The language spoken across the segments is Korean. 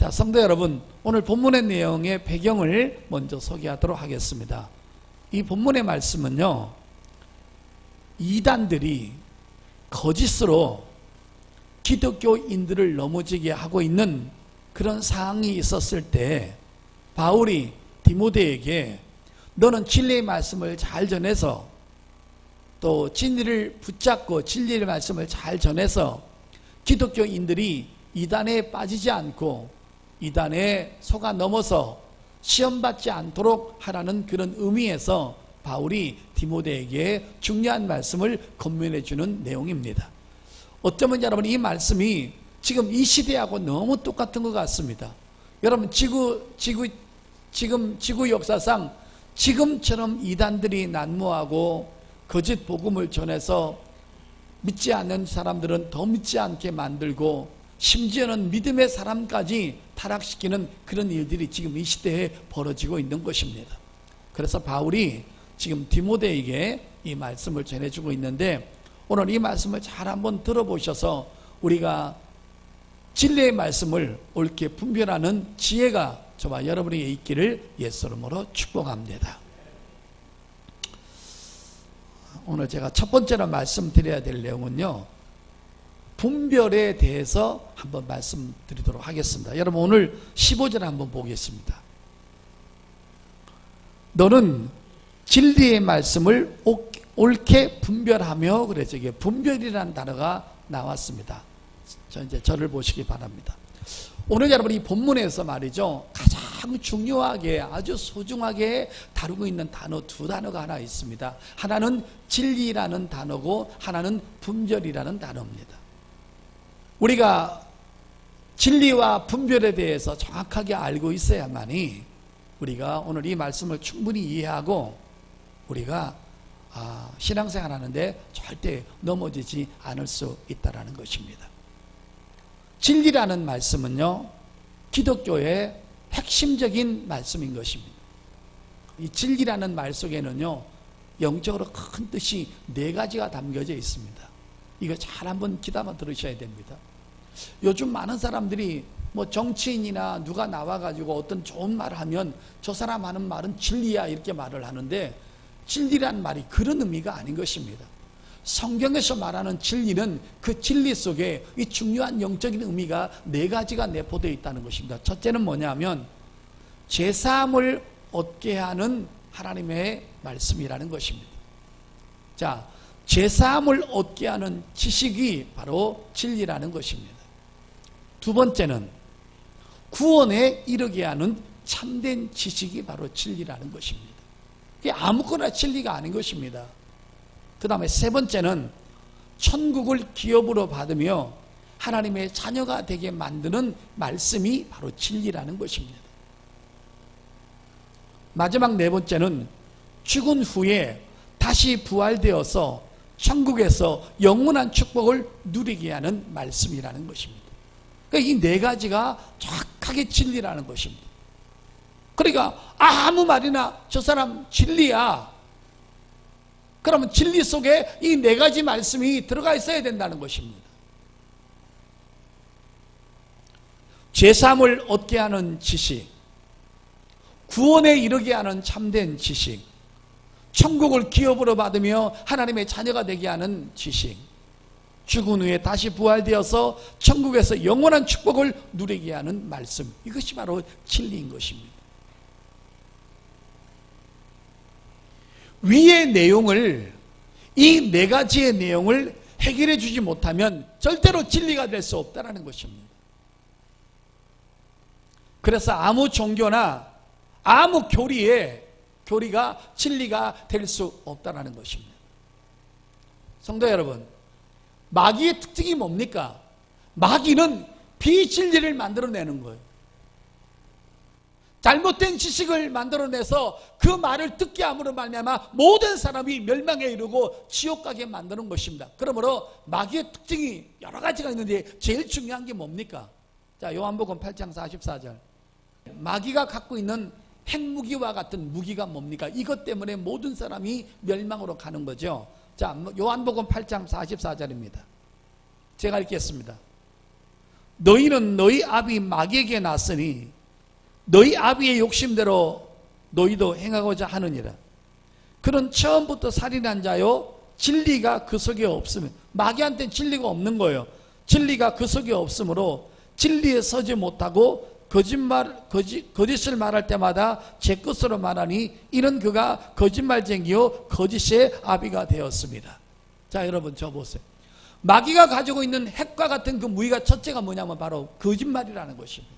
자, 성도 여러분, 오늘 본문의 내용의 배경을 먼저 소개하도록 하겠습니다. 이 본문의 말씀은요, 이단들이 거짓으로 기독교인들을 넘어지게 하고 있는 그런 상황이 있었을 때 바울이 디모데에게 너는 진리의 말씀을 잘 전해서 또 진리를 붙잡고 진리의 말씀을 잘 전해서 기독교인들이 이단에 빠지지 않고 이단에 속아 넘어서 시험받지 않도록 하라는 그런 의미에서 바울이 디모데에게 중요한 말씀을 권면해 주는 내용입니다. 어쩌면 여러분 이 말씀이 지금 이 시대하고 너무 똑같은 것 같습니다. 여러분 지금 지구 역사상 지금처럼 이단들이 난무하고 거짓 복음을 전해서 믿지 않는 사람들은 더 믿지 않게 만들고 심지어는 믿음의 사람까지 타락시키는 그런 일들이 지금 이 시대에 벌어지고 있는 것입니다. 그래서 바울이 지금 디모데에게 이 말씀을 전해주고 있는데 오늘 이 말씀을 잘 한번 들어보셔서 우리가 진리의 말씀을 옳게 분별하는 지혜가 저와 여러분에게 있기를 예수 이름으로 축복합니다. 오늘 제가 첫 번째로 말씀드려야 될 내용은요, 분별에 대해서 한번 말씀드리도록 하겠습니다. 여러분 오늘 15절 한번 보겠습니다. 너는 진리의 말씀을 옳게 분별하며, 그래서 이게 분별이라는 단어가 나왔습니다. 이제 저를 보시기 바랍니다. 오늘 여러분 이 본문에서 말이죠, 가장 중요하게 아주 소중하게 다루고 있는 단어 두 단어가 하나 있습니다. 하나는 진리라는 단어고 하나는 분별이라는 단어입니다. 우리가 진리와 분별에 대해서 정확하게 알고 있어야만이 우리가 오늘 이 말씀을 충분히 이해하고 우리가 신앙생활 하는데 절대 넘어지지 않을 수 있다는 것입니다. 진리라는 말씀은요, 기독교의 핵심적인 말씀인 것입니다. 이 진리라는 말 속에는요, 영적으로 큰 뜻이 네 가지가 담겨져 있습니다. 이거 잘 한번 귀담아 들으셔야 됩니다. 요즘 많은 사람들이 뭐 정치인이나 누가 나와가지고 어떤 좋은 말을 하면 저 사람 하는 말은 진리야 이렇게 말을 하는데, 진리란 말이 그런 의미가 아닌 것입니다. 성경에서 말하는 진리는 그 진리 속에 이 중요한 영적인 의미가 네 가지가 내포되어 있다는 것입니다. 첫째는 뭐냐면 제사함을 얻게 하는 하나님의 말씀이라는 것입니다. 자, 제사함을 얻게 하는 지식이 바로 진리라는 것입니다. 두 번째는 구원에 이르게 하는 참된 지식이 바로 진리라는 것입니다. 그게 아무거나 진리가 아닌 것입니다. 그 다음에 세 번째는 천국을 기업으로 받으며 하나님의 자녀가 되게 만드는 말씀이 바로 진리라는 것입니다. 마지막 네 번째는 죽은 후에 다시 부활되어서 천국에서 영원한 축복을 누리게 하는 말씀이라는 것입니다. 그러니까 이 네 가지가 정확하게 진리라는 것입니다. 그러니까 아무 말이나 저 사람 진리야, 그러면 진리 속에 이 네 가지 말씀이 들어가 있어야 된다는 것입니다. 제사함을 얻게 하는 지식, 구원에 이르게 하는 참된 지식, 천국을 기업으로 받으며 하나님의 자녀가 되게 하는 지식, 죽은 후에 다시 부활되어서 천국에서 영원한 축복을 누리게 하는 말씀, 이것이 바로 진리인 것입니다. 위의 내용을, 이 네 가지의 내용을 해결해 주지 못하면 절대로 진리가 될 수 없다는 것입니다. 그래서 아무 종교나 아무 교리가 진리가 될 수 없다는 것입니다. 성도 여러분, 마귀의 특징이 뭡니까? 마귀는 비진리를 만들어내는 거예요. 잘못된 지식을 만들어내서 그 말을 듣게 함으로 말미암아 모든 사람이 멸망에 이르고 지옥 가게 만드는 것입니다. 그러므로 마귀의 특징이 여러 가지가 있는데 제일 중요한 게 뭡니까? 자, 요한복음 8장 44절. 마귀가 갖고 있는 핵무기와 같은 무기가 뭡니까? 이것 때문에 모든 사람이 멸망으로 가는 거죠. 자, 요한복음 8장 44절입니다. 제가 읽겠습니다. 너희는 너희 아비 마귀에게 났으니 너희 아비의 욕심대로 너희도 행하고자 하느니라. 그는 처음부터 살인한 자요 진리가 그 속에 없으면, 마귀한테는 진리가 없는 거예요. 진리가 그 속에 없으므로 진리에 서지 못하고 거짓을 말할 때마다 제 것으로 말하니 이는 그가 거짓말쟁이요 거짓의 아비가 되었습니다. 자, 여러분 저 보세요. 마귀가 가지고 있는 핵과 같은 그 무기가 첫째가 뭐냐면 바로 거짓말이라는 것입니다.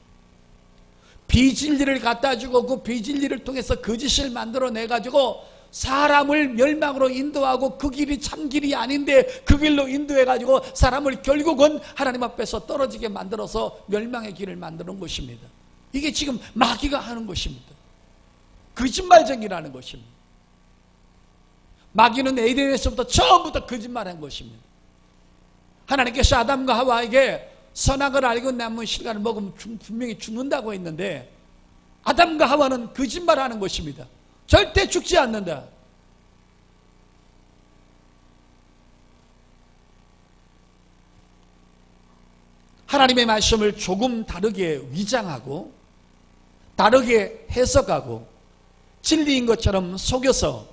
비진리를 갖다 주고 그 비진리를 통해서 거짓을 만들어내 가지고 사람을 멸망으로 인도하고 그 길이 참 길이 아닌데 그 길로 인도해 가지고 사람을 결국은 하나님 앞에서 떨어지게 만들어서 멸망의 길을 만드는 것입니다. 이게 지금 마귀가 하는 것입니다. 거짓말쟁이라는 것입니다. 마귀는 에덴에서부터 처음부터 거짓말한 것입니다. 하나님께서 아담과 하와에게 선악을 알고 남은 실과를 먹으면 분명히 죽는다고 했는데 아담과 하와는 거짓말하는 것입니다. 절대 죽지 않는다. 하나님의 말씀을 조금 다르게 위장하고 다르게 해석하고 진리인 것처럼 속여서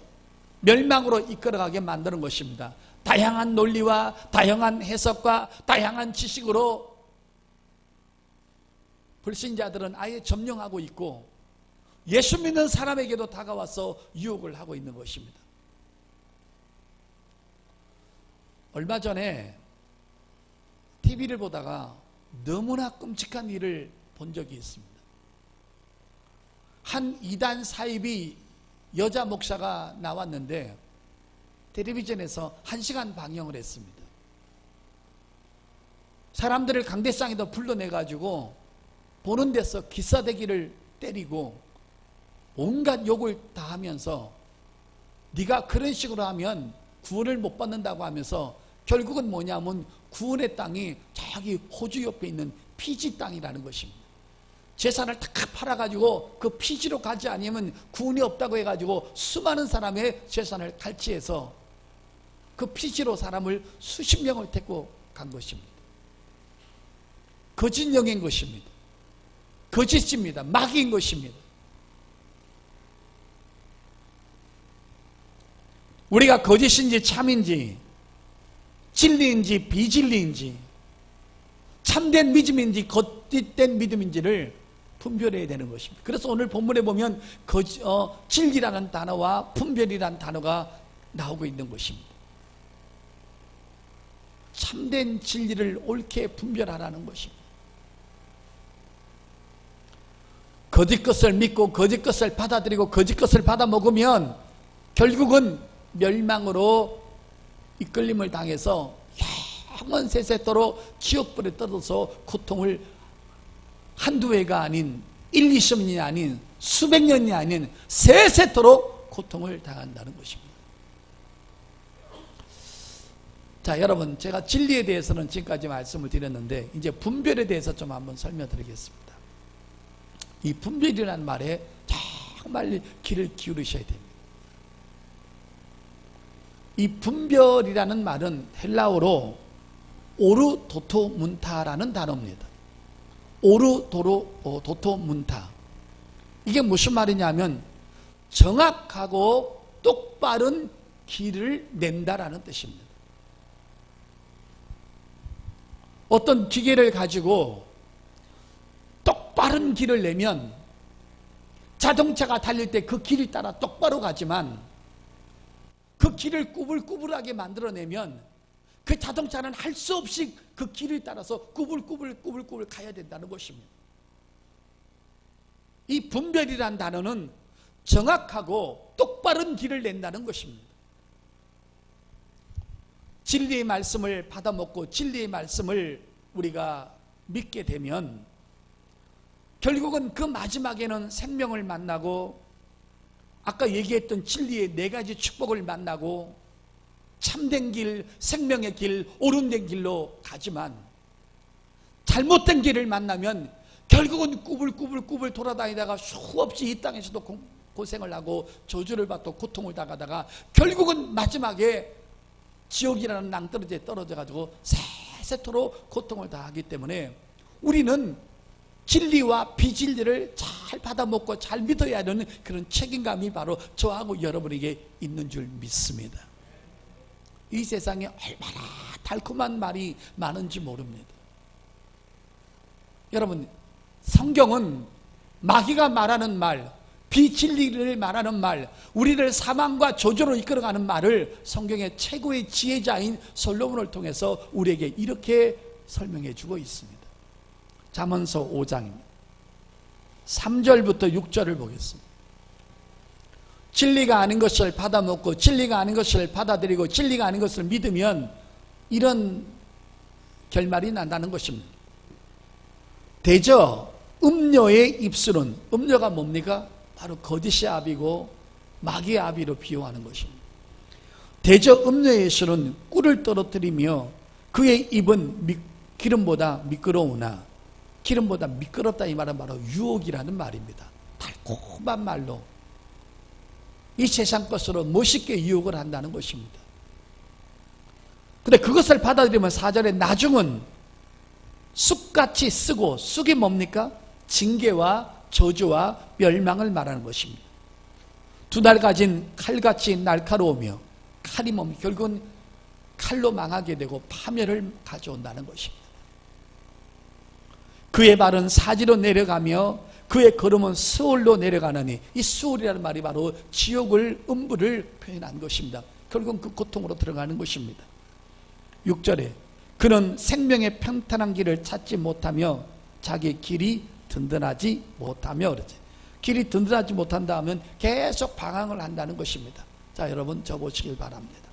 멸망으로 이끌어가게 만드는 것입니다. 다양한 논리와 다양한 해석과 다양한 지식으로 불신자들은 아예 점령하고 있고 예수 믿는 사람에게도 다가와서 유혹을 하고 있는 것입니다. 얼마 전에 TV를 보다가 너무나 끔찍한 일을 본 적이 있습니다. 한 이단 사입이 여자 목사가 나왔는데 텔레비전에서 1시간 방영을 했습니다. 사람들을 강대상에다 불러내가지고 보는 데서 기사대기를 때리고 온갖 욕을 다 하면서 네가 그런 식으로 하면 구원을 못 받는다고 하면서 결국은 뭐냐면 구원의 땅이 저기 호주 옆에 있는 피지 땅이라는 것입니다. 재산을 다 팔아가지고 그 피지로 가지 않으면 구원이 없다고 해가지고 수많은 사람의 재산을 탈취해서 그 피지로 사람을 수십 명을 데리고 간 것입니다. 거짓 영인 것입니다. 거짓입니다. 마귀인 것입니다. 우리가 거짓인지 참인지 진리인지 비진리인지 참된 믿음인지 거짓된 믿음인지를 분별해야 되는 것입니다. 그래서 오늘 본문에 보면 진리라는 단어와 분별이라는 단어가 나오고 있는 것입니다. 참된 진리를 옳게 분별하라는 것입니다. 거짓 것을 믿고 거짓 것을 받아들이고 거짓 것을 받아 먹으면 결국은 멸망으로 이끌림을 당해서 영원 세세토록 지옥불에 떨어져서 고통을 한두 해가 아닌 1, 20년이 아닌 수백 년이 아닌 세세토록 고통을 당한다는 것입니다. 자, 여러분, 제가 진리에 대해서는 지금까지 말씀을 드렸는데 이제 분별에 대해서 좀 한번 설명드리겠습니다. 이 분별이라는 말에 정말 귀를 기울이셔야 됩니다. 이 분별이라는 말은 헬라어로 오르도토문타라는 단어입니다. 오르도토문타. 이게 무슨 말이냐면 정확하고 똑바른 길을 낸다라는 뜻입니다. 어떤 기계를 가지고 똑바른 길을 내면 자동차가 달릴 때 그 길을 따라 똑바로 가지만 그 길을 꾸불꾸불하게 만들어내면 그 자동차는 할 수 없이 그 길을 따라서 꾸불꾸불 가야 된다는 것입니다. 이 분별이란 단어는 정확하고 똑바른 길을 낸다는 것입니다. 진리의 말씀을 받아먹고 진리의 말씀을 우리가 믿게 되면 결국은 그 마지막에는 생명을 만나고 아까 얘기했던 진리의 4가지 축복을 만나고 참된 길, 생명의 길, 옳은 길로 가지만 잘못된 길을 만나면 결국은 꾸불꾸불 돌아다니다가 수없이 이 땅에서도 고생을 하고 저주를 받고 고통을 당하다가 결국은 마지막에 지옥이라는 낭떠러지에 떨어져 가지고 세세토록 고통을 당하기 때문에 우리는 진리와 비진리를 잘 받아먹고 잘 믿어야 하는 그런 책임감이 바로 저하고 여러분에게 있는 줄 믿습니다. 이 세상에 얼마나 달콤한 말이 많은지 모릅니다. 여러분, 성경은 마귀가 말하는 말, 비진리를 말하는 말, 우리를 사망과 저주로 이끌어가는 말을 성경의 최고의 지혜자인 솔로몬을 통해서 우리에게 이렇게 설명해 주고 있습니다. 잠언서 5장입니다. 3절부터 6절을 보겠습니다. 진리가 아닌 것을 받아먹고 진리가 아닌 것을 받아들이고 진리가 아닌 것을 믿으면 이런 결말이 난다는 것입니다. 대저 음녀의 입술은, 음녀가 뭡니까? 바로 거짓의 압이고 마귀의 압이로 비유하는 것입니다. 대저 음녀의 입술은 꿀을 떨어뜨리며 그의 입은 기름보다 미끄러우나, 기름보다 미끄럽다 이 말은 바로 유혹이라는 말입니다. 달콤한 말로 이 세상 것으로 멋있게 유혹을 한다는 것입니다. 근데 그것을 받아들이면 4절에 나중은 쑥같이 쓰고, 쑥이 뭡니까? 징계와 저주와 멸망을 말하는 것입니다. 두 날 가진 칼같이 날카로우며, 칼이 뭡니까? 결국은 칼로 망하게 되고 파멸을 가져온다는 것입니다. 그의 발은 사지로 내려가며 그의 걸음은 수월로 내려가느니, 이 수월이라는 말이 바로 지옥을, 음부를 표현한 것입니다. 결국은 그 고통으로 들어가는 것입니다. 6절에 그는 생명의 평탄한 길을 찾지 못하며 자기 길이 든든하지 못하며, 그러지. 길이 든든하지 못한다 하면 계속 방황을 한다는 것입니다. 자, 여러분 저 보시길 바랍니다.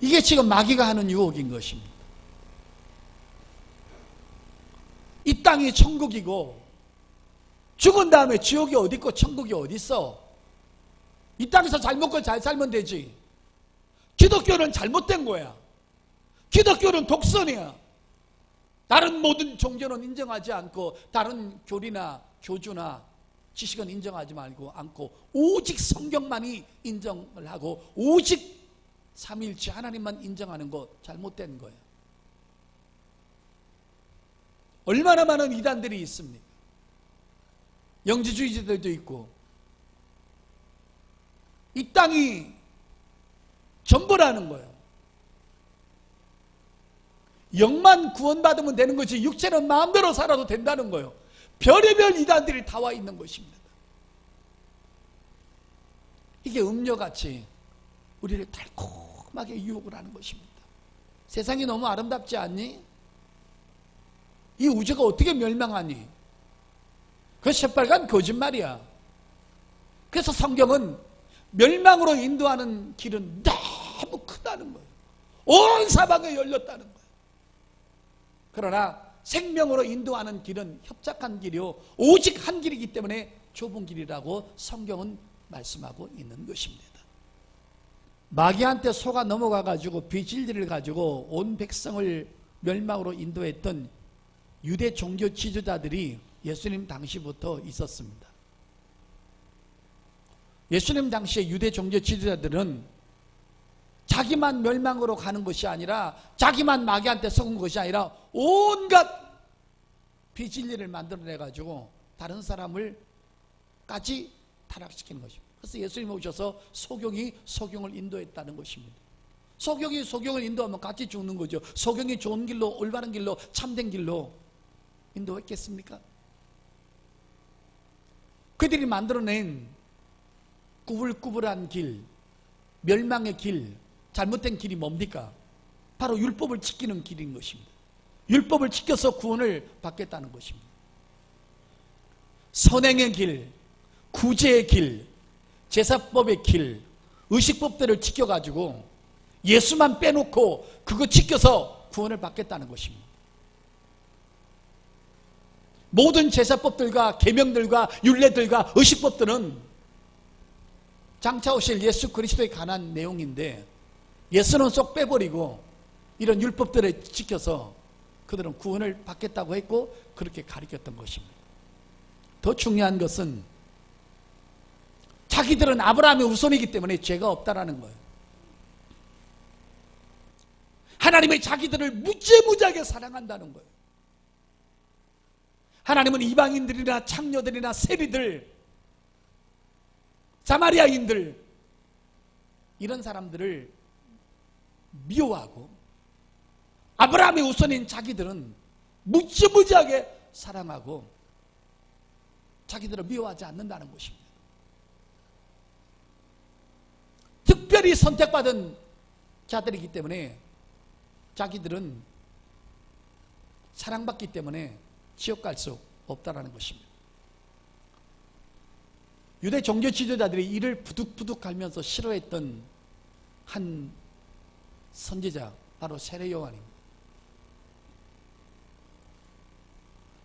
이게 지금 마귀가 하는 유혹인 것입니다. 이 땅이 천국이고 죽은 다음에 지옥이 어디 있고 천국이 어디 있어? 이 땅에서 잘 먹고 잘 살면 되지. 기독교는 잘못된 거야. 기독교는 독선이야. 다른 모든 종교는 인정하지 않고, 다른 교리나 교주나 지식은 인정하지 않고 오직 성경만이 인정을 하고 오직 삼위일체 하나님만 인정하는 거 잘못된 거예요. 얼마나 많은 이단들이 있습니까? 영지주의자들도 있고. 이 땅이 전부라는 거예요. 영만 구원받으면 되는 거지 육체는 마음대로 살아도 된다는 거예요. 별의별 이단들이 다 와 있는 것입니다. 이게 음료같이 우리를 달콤하게 유혹을 하는 것입니다. 세상이 너무 아름답지 않니? 이 우주가 어떻게 멸망하니? 그건 새빨간 거짓말이야. 그래서 성경은 멸망으로 인도하는 길은 너무 크다는 거예요. 온 사방에 열렸다는 거예요. 그러나 생명으로 인도하는 길은 협착한 길이요, 오직 한 길이기 때문에 좁은 길이라고 성경은 말씀하고 있는 것입니다. 마귀한테 속아 넘어가가지고 비진리를 가지고 온 백성을 멸망으로 인도했던 유대 종교 지도자들이 예수님 당시부터 있었습니다. 예수님 당시의 유대 종교 지도자들은 자기만 멸망으로 가는 것이 아니라, 자기만 마귀한테 속은 것이 아니라 온갖 비진리를 만들어내가지고 다른 사람을까지 타락시키는 것입니다. 그래서 예수님이 오셔서 소경을 인도했다는 것입니다. 소경이 소경을 인도하면 같이 죽는 거죠. 소경이 좋은 길로, 올바른 길로, 참된 길로 인도했겠습니까? 그들이 만들어낸 꾸불꾸불한 길, 멸망의 길, 잘못된 길이 뭡니까? 바로 율법을 지키는 길인 것입니다. 율법을 지켜서 구원을 받겠다는 것입니다. 선행의 길, 구제의 길, 제사법의 길, 의식법들을 지켜가지고 예수만 빼놓고 그거 지켜서 구원을 받겠다는 것입니다. 모든 제사법들과 계명들과 율례들과 의식법들은 장차 오실 예수 그리스도에 관한 내용인데, 예수는 쏙 빼버리고 이런 율법들을 지켜서 그들은 구원을 받겠다고 했고 그렇게 가르쳤던 것입니다. 더 중요한 것은 자기들은 아브라함의 후손이기 때문에 죄가 없다라는 거예요. 하나님의 자기들을 무지무지하게 사랑한다는 거예요. 하나님은 이방인들이나 창녀들이나 세리들, 사마리아인들, 이런 사람들을 미워하고 아브라함의 우선인 자기들은 무지무지하게 사랑하고 자기들을 미워하지 않는다는 것입니다. 특별히 선택받은 자들이기 때문에 자기들은 사랑받기 때문에 지옥 갈 수 없다는 것입니다. 유대 종교 지도자들이 이를 부득부득 갈면서 싫어했던 한 선지자, 바로 세례 요한입니다.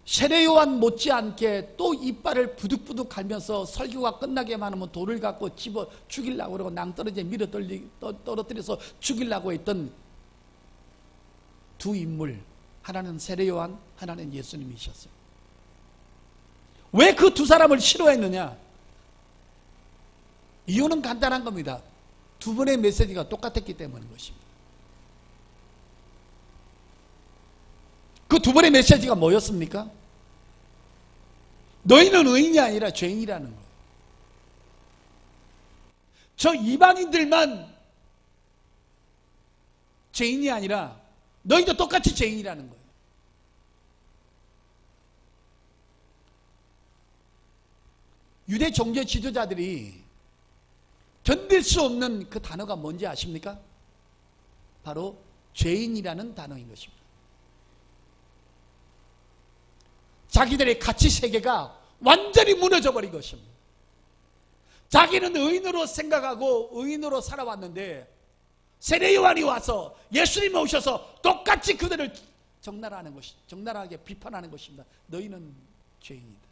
세례 요한 못지않게 또 이빨을 부득부득 갈면서 설교가 끝나게만 하면 돌을 갖고 집어 죽이려고 그러고 낭떠러지에 밀어 떨어뜨려서 죽이려고 했던 두 인물, 하나는 세례 요한, 하나는 예수님이셨어요. 왜 그 두 사람을 싫어했느냐? 이유는 간단한 겁니다. 두 분의 메시지가 똑같았기 때문인 것입니다. 그 두 분의 메시지가 뭐였습니까? 너희는 의인이 아니라 죄인이라는 거예요. 저 이방인들만 죄인이 아니라 너희도 똑같이 죄인이라는 거예요. 유대 종교 지도자들이 견딜 수 없는 그 단어가 뭔지 아십니까? 바로 죄인이라는 단어인 것입니다. 자기들의 가치 세계가 완전히 무너져 버린 것입니다. 자기는 의인으로 생각하고 의인으로 살아왔는데 세례 요한이 와서 예수님이 오셔서 똑같이 그들을 적나라하게 비판하는 것입니다. 너희는 죄인이다.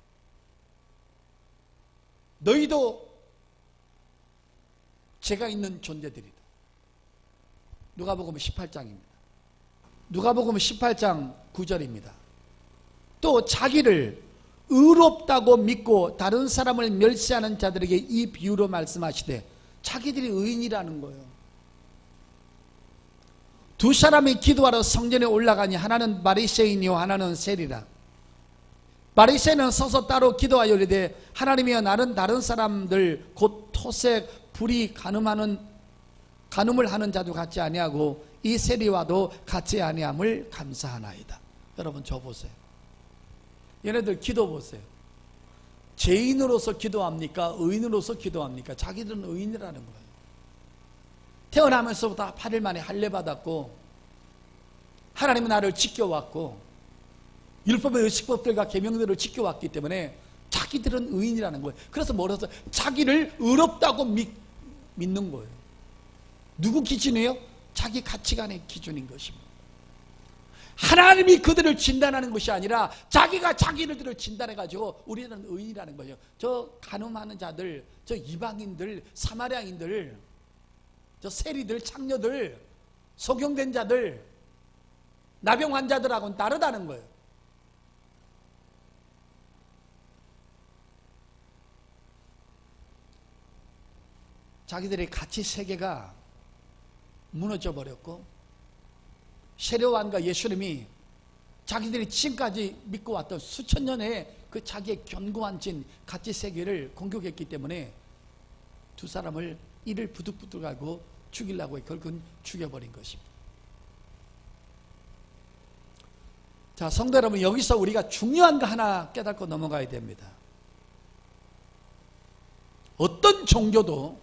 너희도 죄가 있는 존재들이다. 누가복음 18장입니다. 누가복음 18장 9절입니다. 또 자기를 의롭다고 믿고 다른 사람을 멸시하는 자들에게 이 비유로 말씀하시되, 자기들이 의인이라는 거예요. 두 사람이 기도하러 성전에 올라가니 하나는 바리새인이요 하나는 세리라. 바리새인은 서서 따로 기도하여 이르되, 하나님이여 나는 다른 사람들 곧 토색 불이 간음을 하는 자도 같지 아니하고 이 세리와도 같지 아니함을 감사하나이다. 여러분 저 보세요. 얘네들 기도 보세요. 죄인으로서 기도합니까? 의인으로서 기도합니까? 자기들은 의인이라는 거예요. 태어나면서부터 8일 만에 할례 받았고 하나님은 나를 지켜왔고 율법의 의식법들과 계명들을 지켜왔기 때문에 자기들은 의인이라는 거예요. 그래서 뭐라서 자기를 의롭다고 믿는 거예요. 누구 기준이에요? 자기 가치관의 기준인 것입니다. 하나님이 그들을 진단하는 것이 아니라 자기가 자기들을 진단해가지고 우리는 의인이라는 거예요. 저 간음하는 자들, 저 이방인들, 사마리아인들, 저 세리들, 창녀들, 소경된 자들, 나병 환자들하고는 다르다는 거예요. 자기들의 가치 세계가 무너져 버렸고 세례요한과 예수님이 자기들이 지금까지 믿고 왔던 수천 년의 그 자기의 견고한 진 가치 세계를 공격했기 때문에 두 사람을 이를 부득부득 하고 죽이려고 결국은 죽여버린 것입니다. 자, 성도 여러분, 여기서 우리가 중요한 거 하나 깨닫고 넘어가야 됩니다. 어떤 종교도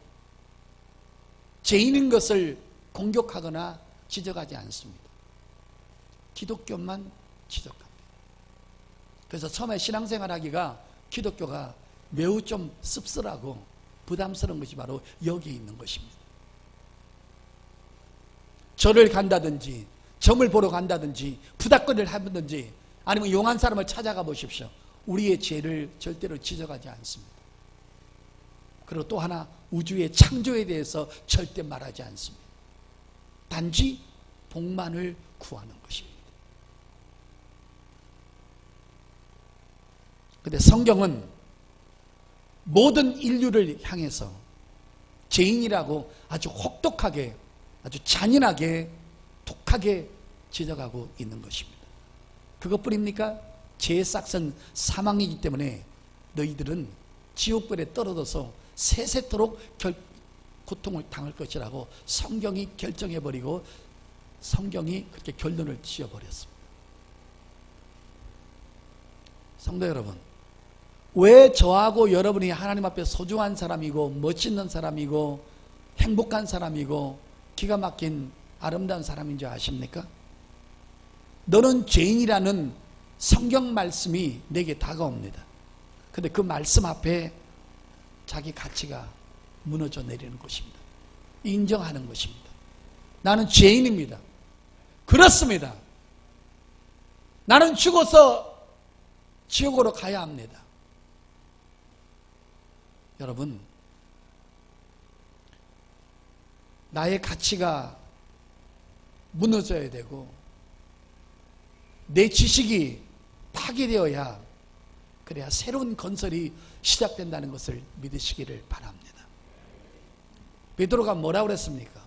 죄인인 것을 공격하거나 지적하지 않습니다. 기독교만 지적합니다. 그래서 처음에 신앙생활 하기가 기독교가 매우 좀 씁쓸하고 부담스러운 것이 바로 여기에 있는 것입니다. 절을 간다든지 점을 보러 간다든지 부닥거리를 하든지 아니면 용한 사람을 찾아가 보십시오. 우리의 죄를 절대로 지적하지 않습니다. 그리고 또 하나, 우주의 창조에 대해서 절대 말하지 않습니다. 단지 복만을 구하는 것입니다. 그런데 성경은 모든 인류를 향해서 죄인이라고 아주 혹독하게, 아주 잔인하게, 독하게 정확하게 지적하고 있는 것입니다. 그것뿐입니까? 죄의 싹은 사망이기 때문에 너희들은 지옥불에 떨어져서 세세토록 고통을 당할 것이라고 성경이 결정해버리고 성경이 그렇게 결론을 지어버렸습니다. 성도 여러분, 왜 저하고 여러분이 하나님 앞에 소중한 사람이고 멋있는 사람이고 행복한 사람이고 기가 막힌 아름다운 사람인 줄 아십니까? 너는 죄인이라는 성경 말씀이 내게 다가옵니다. 근데 그 말씀 앞에 자기 가치가 무너져 내리는 것입니다. 인정하는 것입니다. 나는 죄인입니다. 그렇습니다. 나는 죽어서 지옥으로 가야 합니다. 여러분, 나의 가치가 무너져야 되고 내 지식이 파괴되어야 그래야 새로운 건설이 시작된다는 것을 믿으시기를 바랍니다. 베드로가 뭐라고 그랬습니까?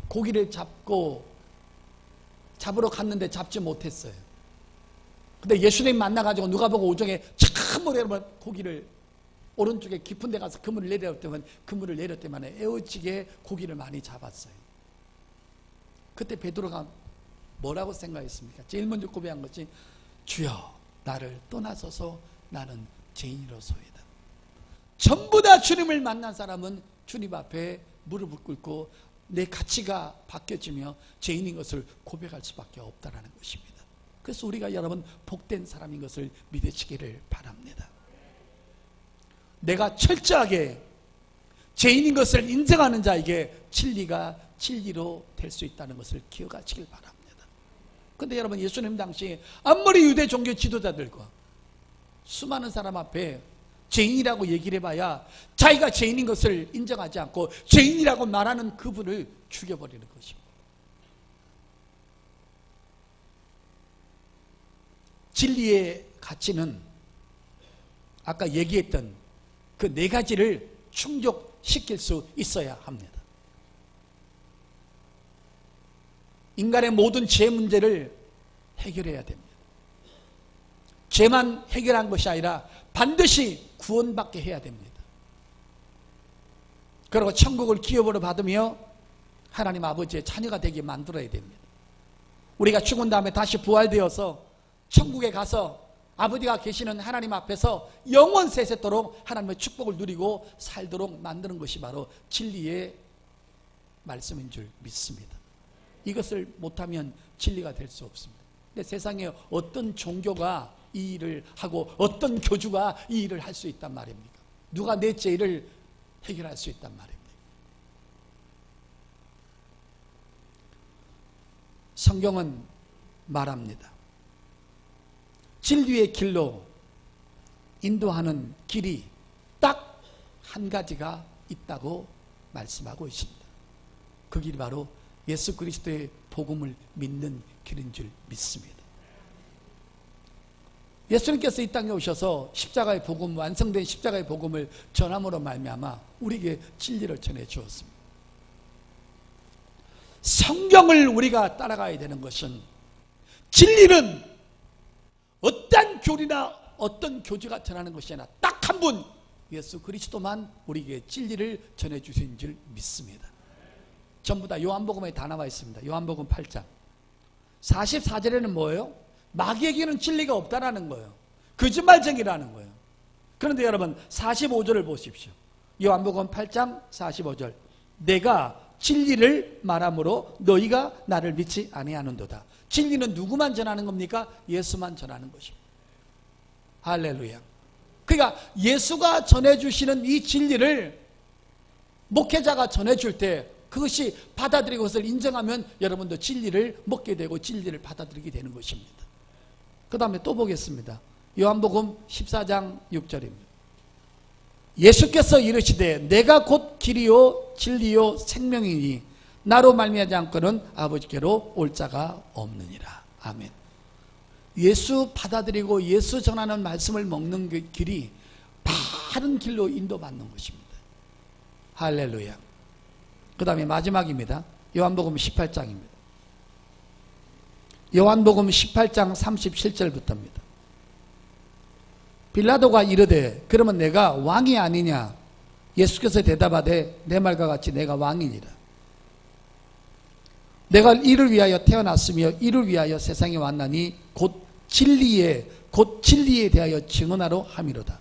고기를 잡으러 갔는데 잡지 못했어요. 근데 예수님 만나가지고 누가복음 5장에 참 고기를 오른쪽에 깊은 데 가서 그물을 내렸더만 에어지게 고기를 많이 잡았어요. 그때 베드로가 뭐라고 생각했습니까? 제일 먼저 고백한 것이 주여 나를 떠나소서 나는 죄인이로소이다. 전부 다 주님을 만난 사람은 주님 앞에 무릎을 꿇고 내 가치가 바뀌어지며 죄인인 것을 고백할 수밖에 없다는 것입니다. 그래서 우리가 여러분 복된 사람인 것을 믿으시기를 바랍니다. 내가 철저하게 죄인인 것을 인정하는 자에게 진리가 진리로 될 수 있다는 것을 기억하시길 바랍니다. 그런데 여러분 예수님 당시 아무리 유대 종교 지도자들과 수많은 사람 앞에 죄인이라고 얘기를 해봐야 자기가 죄인인 것을 인정하지 않고 죄인이라고 말하는 그분을 죽여버리는 것입니다. 진리의 가치는 아까 얘기했던 그 네 가지를 충족시킬 수 있어야 합니다. 인간의 모든 죄 문제를 해결해야 됩니다. 죄만 해결한 것이 아니라 반드시 구원받게 해야 됩니다. 그리고 천국을 기업으로 받으며 하나님 아버지의 자녀가 되게 만들어야 됩니다. 우리가 죽은 다음에 다시 부활되어서 천국에 가서 아버지가 계시는 하나님 앞에서 영원 세세토록 하나님의 축복을 누리고 살도록 만드는 것이 바로 진리의 말씀인 줄 믿습니다. 이것을 못하면 진리가 될 수 없습니다. 근데 세상에 어떤 종교가 이 일을 하고 어떤 교주가 이 일을 할 수 있단 말입니까? 누가 내 죄를 해결할 수 있단 말입니까? 성경은 말합니다. 진리의 길로 인도하는 길이 딱 한 가지가 있다고 말씀하고 있습니다. 그 길이 바로 예수 그리스도의 복음을 믿는 길인 줄 믿습니다. 예수님께서 이 땅에 오셔서 십자가의 복음, 완성된 십자가의 복음을 전함으로 말미암아 우리에게 진리를 전해 주었습니다. 성경을 우리가 따라가야 되는 것은 진리는 어떤 교리나 어떤 교주가 전하는 것이 아니라 딱 한 분 예수 그리스도만 우리에게 진리를 전해 주신 줄 믿습니다. 전부 다 요한복음에 다 나와 있습니다. 요한복음 8장 44절에는 뭐예요? 마귀에게는 진리가 없다라는 거예요. 거짓말쟁이라는 거예요. 그런데 여러분 45절을 보십시오. 요한복음 8장 45절 내가 진리를 말함으로 너희가 나를 믿지 아니하는도다. 진리는 누구만 전하는 겁니까? 예수만 전하는 것입니다. 할렐루야. 그러니까 예수가 전해주시는 이 진리를 목회자가 전해줄 때 그것이 받아들이고 그것을 인정하면 여러분도 진리를 먹게 되고 진리를 받아들이게 되는 것입니다. 그 다음에 또 보겠습니다. 요한복음 14장 6절입니다. 예수께서 이르시되 내가 곧 길이요 진리요 생명이니 나로 말미암지 않고는 아버지께로 올 자가 없느니라. 아멘. 예수 받아들이고 예수 전하는 말씀을 먹는 그 길이 바른 길로 인도받는 것입니다. 할렐루야. 그 다음에 마지막입니다. 요한복음 18장입니다. 요한복음 18장 37절부터입니다. 빌라도가 이르되 그러면 내가 왕이 아니냐? 예수께서 대답하되 내 말과 같이 내가 왕이니라. 내가 이를 위하여 태어났으며 이를 위하여 세상에 왔나니 곧 진리에 대하여 증언하러 함이로다.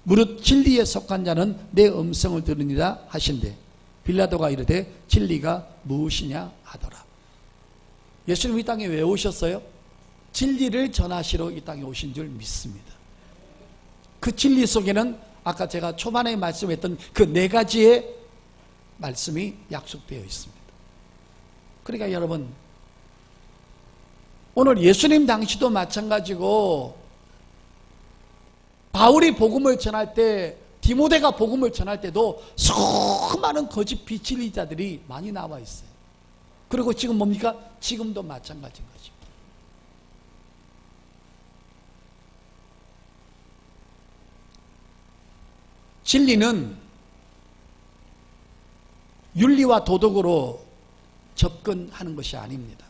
무릇 진리에 속한 자는 내 음성을 들으니라 하신대 빌라도가 이르되 진리가 무엇이냐 하더라. 예수님 이 땅에 왜 오셨어요? 진리를 전하시러 이 땅에 오신 줄 믿습니다. 그 진리 속에는 아까 제가 초반에 말씀했던 그 네 가지의 말씀이 약속되어 있습니다. 그러니까 여러분, 오늘 예수님 당시도 마찬가지고 바울이 복음을 전할 때, 디모데가 복음을 전할 때도 수많은 거짓 비진리자들이 많이 나와 있어요. 그리고 지금 뭡니까? 지금도 마찬가지인 거죠. 진리는 윤리와 도덕으로 접근하는 것이 아닙니다.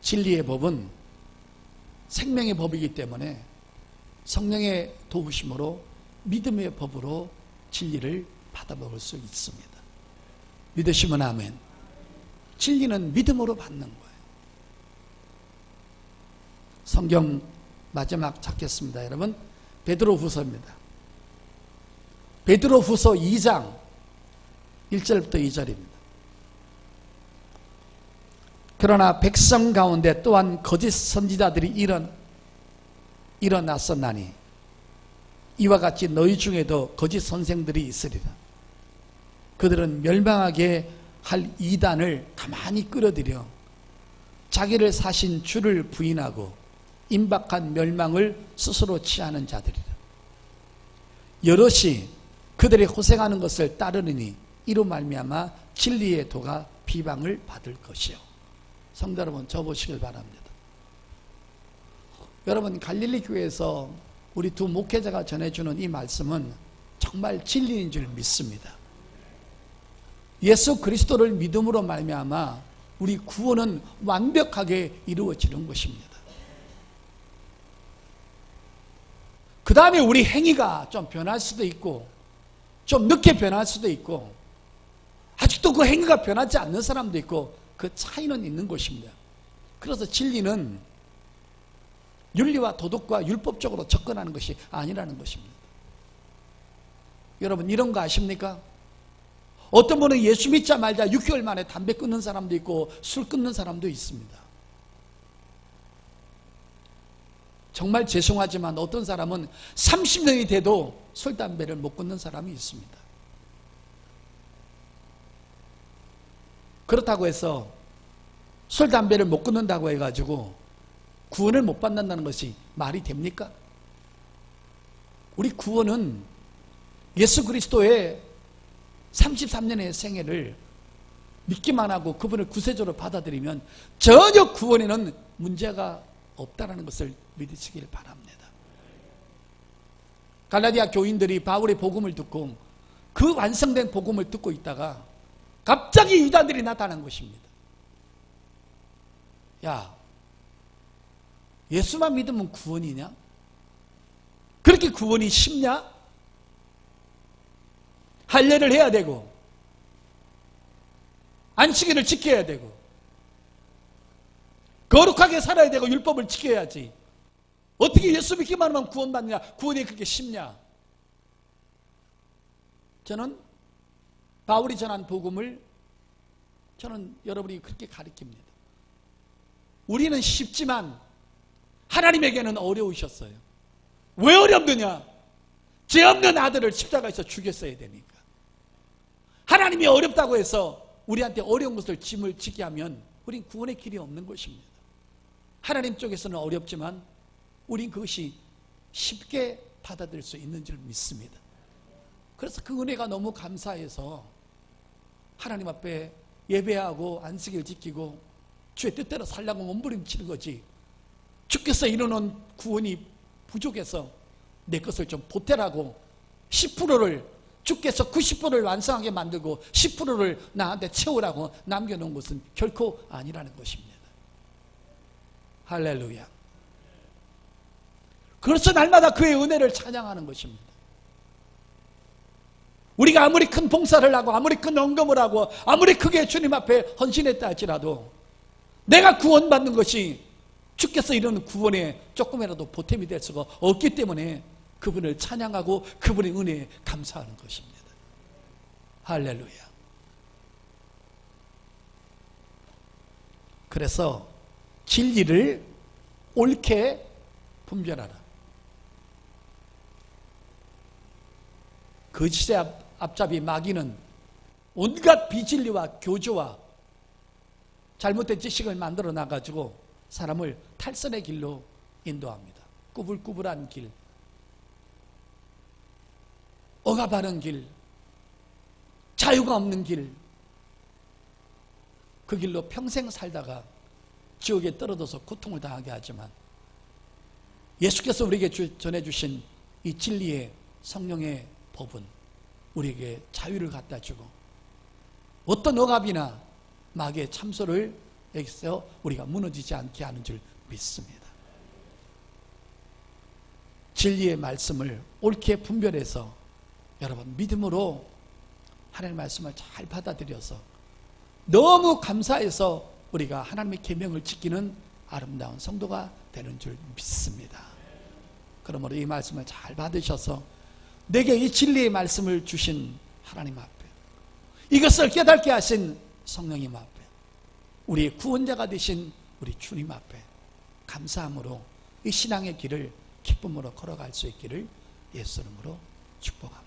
진리의 법은 생명의 법이기 때문에 성령의 도우심으로 믿음의 법으로 진리를 받아먹을 수 있습니다. 믿으시면 아멘. 진리는 믿음으로 받는 거예요. 성경 마지막 찾겠습니다. 여러분, 베드로후서입니다. 베드로후서 2장 1절부터 2절입니다. 그러나 백성 가운데 또한 거짓 선지자들이 일어났었나니 이와 같이 너희 중에도 거짓 선생들이 있으리라. 그들은 멸망하게 할 이단을 가만히 끌어들여 자기를 사신 주를 부인하고 임박한 멸망을 스스로 취하는 자들이라. 여럿이 그들이 고생하는 것을 따르느니 이로 말미암아 진리의 도가 비방을 받을 것이요. 성도 여러분, 저보시길 바랍니다. 여러분, 갈릴리 교회에서 우리 두 목회자가 전해주는 이 말씀은 정말 진리인 줄 믿습니다. 예수 그리스도를 믿음으로 말미암아 우리 구원은 완벽하게 이루어지는 것입니다. 그 다음에 우리 행위가 좀 변할 수도 있고 좀 늦게 변할 수도 있고 아직도 그 행위가 변하지 않는 사람도 있고 그 차이는 있는 것입니다. 그래서 진리는 윤리와 도덕과 율법적으로 접근하는 것이 아니라는 것입니다. 여러분, 이런 거 아십니까? 어떤 분은 예수 믿자 말자 6개월 만에 담배 끊는 사람도 있고 술 끊는 사람도 있습니다. 정말 죄송하지만 어떤 사람은 30년이 돼도 술, 담배를 못 끊는 사람이 있습니다. 그렇다고 해서 술, 담배를 못 끊는다고 해가지고 구원을 못 받는다는 것이 말이 됩니까? 우리 구원은 예수 그리스도의 33년의 생애를 믿기만 하고 그분을 구세주로 받아들이면 전혀 구원에는 문제가 없다는 것을 믿으시길 바랍니다. 갈라디아 교인들이 바울의 복음을 듣고 그 완성된 복음을 듣고 있다가 갑자기 유다들이 나타난 것입니다. 야, 예수만 믿으면 구원이냐? 그렇게 구원이 쉽냐? 할례를 해야 되고 안식일을 지켜야 되고 거룩하게 살아야 되고 율법을 지켜야지. 어떻게 예수 믿기만 하면 구원받느냐? 구원이 그렇게 쉽냐? 저는 바울이 전한 복음을 저는 여러분이 그렇게 가르칩니다. 우리는 쉽지만 하나님에게는 어려우셨어요. 왜 어렵느냐? 죄 없는 아들을 십자가에서 죽였어야 되니까. 하나님이 어렵다고 해서 우리한테 어려운 것을 짐을 지게 하면 우린 구원의 길이 없는 것입니다. 하나님 쪽에서는 어렵지만 우린 그것이 쉽게 받아들일 수 있는 줄 믿습니다. 그래서 그 은혜가 너무 감사해서 하나님 앞에 예배하고 안식일 지키고 주의 뜻대로 살려고 몸부림치는 거지. 주께서 이루는 구원이 부족해서 내 것을 좀 보태라고 10%를 주께서 90%를 완성하게 만들고 10%를 나한테 채우라고 남겨놓은 것은 결코 아니라는 것입니다. 할렐루야. 그래서 날마다 그의 은혜를 찬양하는 것입니다. 우리가 아무리 큰 봉사를 하고 아무리 큰 헌금을 하고 아무리 크게 주님 앞에 헌신했다 할지라도 내가 구원받는 것이 주께서 이루는 구원에 조금이라도 보탬이 될 수가 없기 때문에 그분을 찬양하고 그분의 은혜에 감사하는 것입니다. 할렐루야. 그래서 진리를 옳게 분별하라. 거짓의 앞잡이 마귀는 온갖 비진리와 교조와 잘못된 지식을 만들어 놔가지고 사람을 탈선의 길로 인도합니다. 꾸불꾸불한 길, 억압하는 길, 자유가 없는 길, 그 길로 평생 살다가 지옥에 떨어져서 고통을 당하게 하지만 예수께서 우리에게 전해주신 이 진리의 성령의 법은 우리에게 자유를 갖다 주고 어떤 억압이나 마귀의 참소를 여기서 우리가 무너지지 않게 하는 줄 믿습니다. 진리의 말씀을 옳게 분별해서 여러분 믿음으로 하나님의 말씀을 잘 받아들여서 너무 감사해서 우리가 하나님의 계명을 지키는 아름다운 성도가 되는 줄 믿습니다. 그러므로 이 말씀을 잘 받으셔서 내게 이 진리의 말씀을 주신 하나님 앞에 이것을 깨닫게 하신 성령님 앞에 우리의 구원자가 되신 우리 주님 앞에 감사함으로 이 신앙의 길을 기쁨으로 걸어갈 수 있기를 예수 이름으로 축복합니다.